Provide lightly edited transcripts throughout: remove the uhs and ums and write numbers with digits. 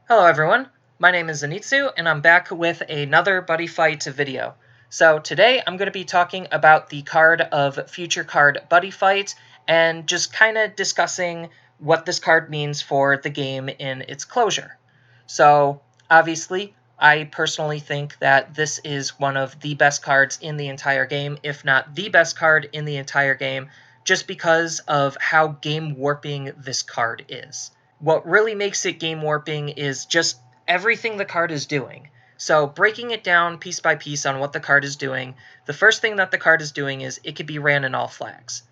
Hello everyone, my name is Zenitsu and I'm back with another Buddy Fight video. So today I'm going to be talking about the card of Future Card Buddyfight and just kind of discussing what this card means for the game in its closure. So obviously I personally think that this is one of the best cards in the entire game, if not the best card in the entire game, just because of how game warping this card is. What really makes it game warping is just everything the card is doing. So breaking it down piece by piece on what the card is doing, the first thing that the card is doing is it can be ran in all flags.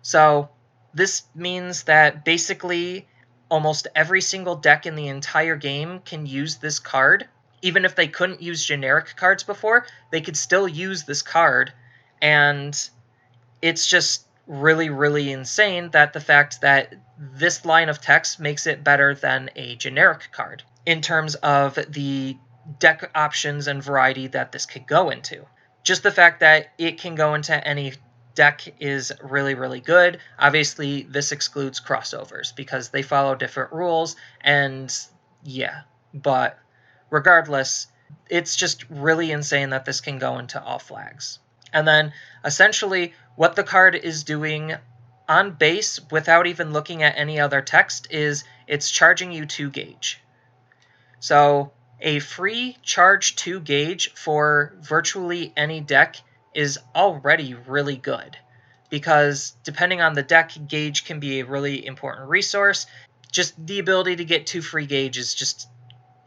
So this means that basically almost every single deck in the entire game can use this card. Even if they couldn't use generic cards before, they could still use this card, and it's just really, really insane that the fact that this line of text makes it better than a generic card in terms of the deck options and variety that this could go into. Just the fact that it can go into any deck is really, really good. Obviously, this excludes crossovers because they follow different rules, and yeah, but regardless, it's just really insane that this can go into all flags. And then, essentially, what the card is doing on base, without even looking at any other text, is it's charging you 2 gauge. So a free charge 2 gauge for virtually any deck is already really good, because depending on the deck, gauge can be a really important resource. Just the ability to get 2 free gauge is just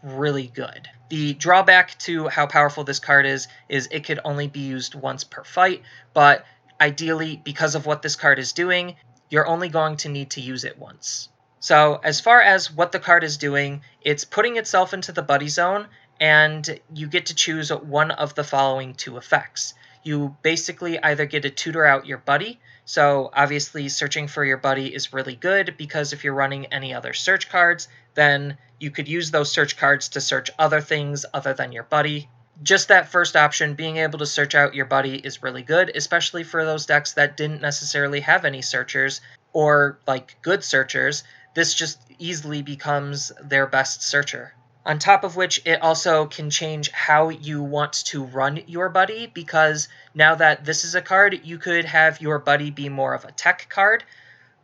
really good. The drawback to how powerful this card is it could only be used once per fight, but ideally, because of what this card is doing, you're only going to need to use it once. So as far as what the card is doing, it's putting itself into the buddy zone, and you get to choose one of the following 2 effects. You basically either get to tutor out your buddy, so obviously searching for your buddy is really good, because if you're running any other search cards, then you could use those search cards to search other things other than your buddy. Just that first option, being able to search out your buddy, is really good, especially for those decks that didn't necessarily have any searchers, or like good searchers. This just easily becomes their best searcher. On top of which, it also can change how you want to run your buddy, because now that this is a card, you could have your buddy be more of a tech card,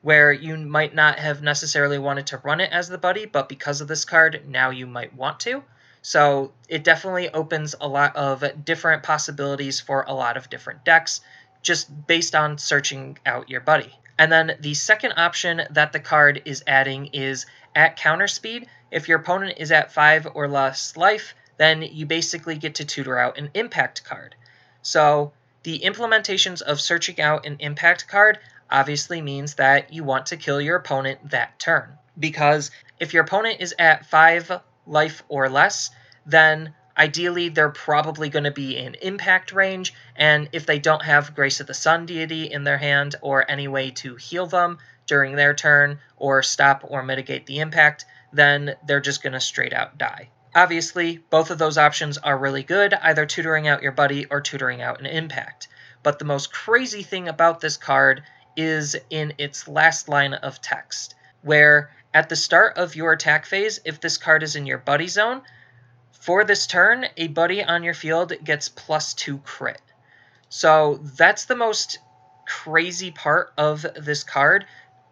where you might not have necessarily wanted to run it as the buddy, but because of this card, now you might want to. So it definitely opens a lot of different possibilities for a lot of different decks, just based on searching out your buddy. And then the second option that the card is adding is at counter speed. If your opponent is at 5 or less life, then you basically get to tutor out an impact card. So the implementations of searching out an impact card obviously means that you want to kill your opponent that turn. Because if your opponent is at 5 life or less, then ideally they're probably going to be in impact range, and if they don't have Grace of the Sun deity in their hand or any way to heal them during their turn or stop or mitigate the impact, then they're just going to straight out die. Obviously, both of those options are really good, either tutoring out your buddy or tutoring out an impact. But the most crazy thing about this card is in its last line of text, where at the start of your attack phase, if this card is in your buddy zone, for this turn, a buddy on your field gets +2 crit. So that's the most crazy part of this card,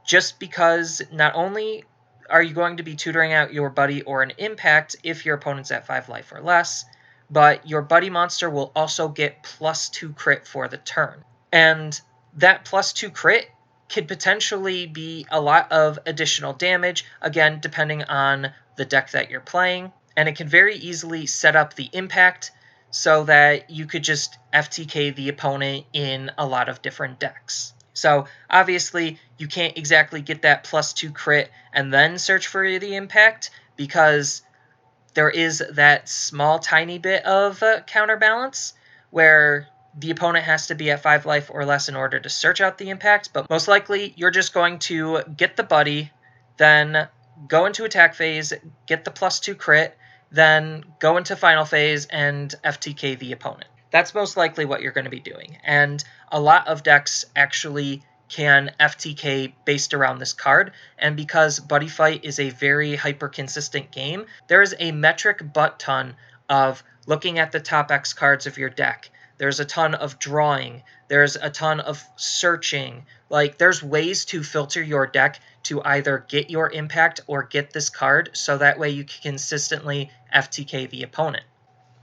just because not only are you going to be tutoring out your buddy or an impact if your opponent's at 5 life or less, but your buddy monster will also get +2 crit for the turn. And that +2 crit could potentially be a lot of additional damage, again, depending on the deck that you're playing. And it can very easily set up the impact so that you could just FTK the opponent in a lot of different decks. So obviously, you can't exactly get that +2 crit and then search for the impact, because there is that small tiny bit of counterbalance where the opponent has to be at 5 life or less in order to search out the impact, but most likely you're just going to get the buddy, then go into attack phase, get the +2 crit, then go into final phase and FTK the opponent. That's most likely what you're going to be doing, and a lot of decks actually can FTK based around this card, and because Buddy Fight is a very hyper-consistent game, there is a metric butt ton of looking at the top X cards of your deck. There's a ton of drawing. There's a ton of searching. Like, there's ways to filter your deck to either get your impact or get this card, so that way you can consistently FTK the opponent.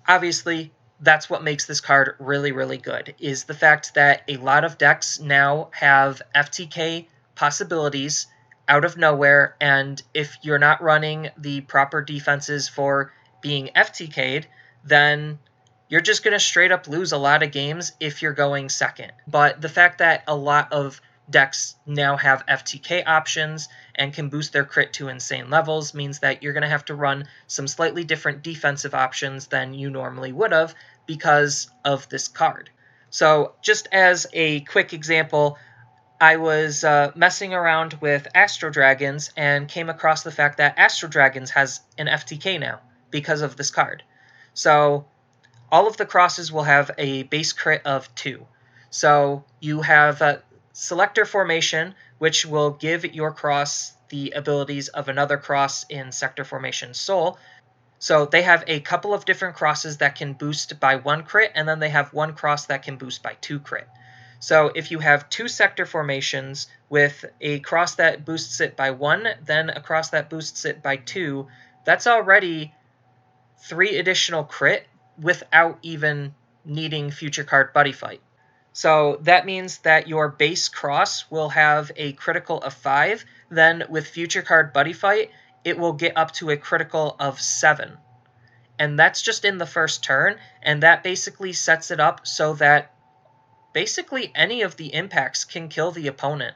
Obviously, that's what makes this card really, really good, is the fact that a lot of decks now have FTK possibilities out of nowhere, and if you're not running the proper defenses for being FTK'd, then you're just going to straight up lose a lot of games if you're going second. But the fact that a lot of decks now have FTK options and can boost their crit to insane levels means that you're going to have to run some slightly different defensive options than you normally would have because of this card. So just as a quick example, I was messing around with Astro Dragons and came across the fact that Astro Dragons has an FTK now because of this card. So all of the crosses will have a base crit of 2. So you have Selector Formation, which will give your cross the abilities of another cross in Sector Formation Soul. So they have a couple of different crosses that can boost by 1 crit, and then they have 1 cross that can boost by 2 crit. So if you have 2 Sector Formations with a cross that boosts it by 1, then a cross that boosts it by 2, that's already 3 additional crit without even needing Future Card Buddyfight. So that means that your base cross will have a critical of 5, then with Future Card Buddyfight, it will get up to a critical of 7. And that's just in the first turn, and that basically sets it up so that basically any of the impacts can kill the opponent.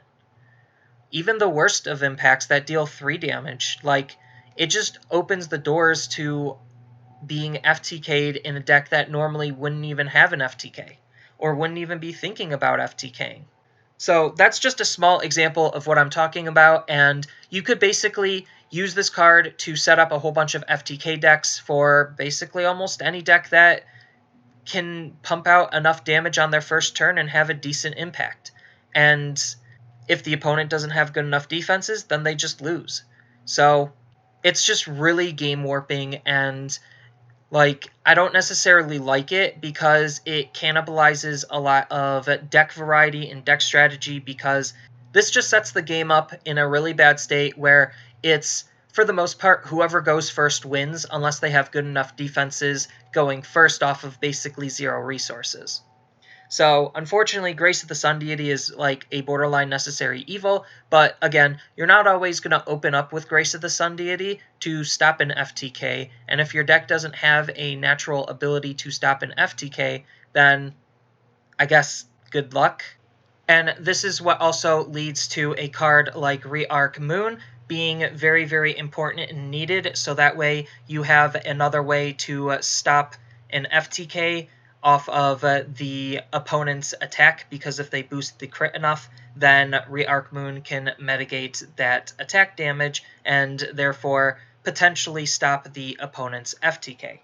Even the worst of impacts that deal 3 damage, like, it just opens the doors to being FTK'd in a deck that normally wouldn't even have an FTK, or wouldn't even be thinking about FTKing. So that's just a small example of what I'm talking about, and you could basically use this card to set up a whole bunch of FTK decks for basically almost any deck that can pump out enough damage on their first turn and have a decent impact. And if the opponent doesn't have good enough defenses, then they just lose. So it's just really game warping, and like, I don't necessarily like it because it cannibalizes a lot of deck variety and deck strategy, because this just sets the game up in a really bad state where it's, for the most part, whoever goes first wins unless they have good enough defenses going first off of basically 0 resources. So, unfortunately, Grace of the Sun Deity is like a borderline necessary evil, but again, you're not always going to open up with Grace of the Sun Deity to stop an FTK, and if your deck doesn't have a natural ability to stop an FTK, then I guess good luck. And this is what also leads to a card like Rearc Moon being very, very important and needed, so that way you have another way to stop an FTK off of the opponent's attack, because if they boost the crit enough, then Rearc Moon can mitigate that attack damage and therefore potentially stop the opponent's FTK.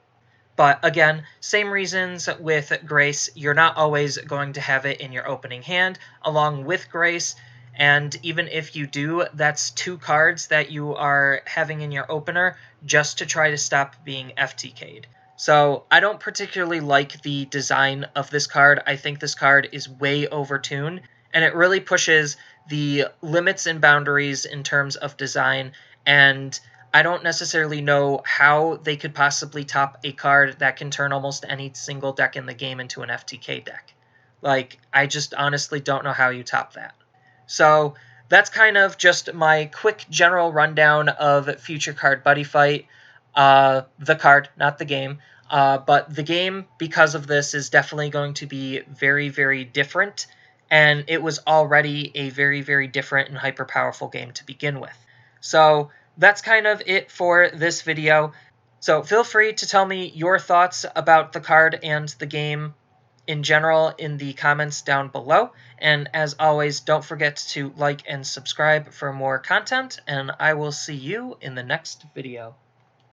But again, same reasons with Grace, you're not always going to have it in your opening hand along with Grace, and even if you do, that's 2 cards that you are having in your opener just to try to stop being FTK'd. So I don't particularly like the design of this card. I think this card is way overtuned, and it really pushes the limits and boundaries in terms of design, and I don't necessarily know how they could possibly top a card that can turn almost any single deck in the game into an FTK deck. Like, I just honestly don't know how you top that. So that's kind of just my quick general rundown of Future Card Buddyfight. The card, not the game. But the game, because of this, is definitely going to be very, very different. And it was already a very, very different and hyper-powerful game to begin with. So that's kind of it for this video. So feel free to tell me your thoughts about the card and the game in general in the comments down below. And as always, don't forget to like and subscribe for more content, and I will see you in the next video.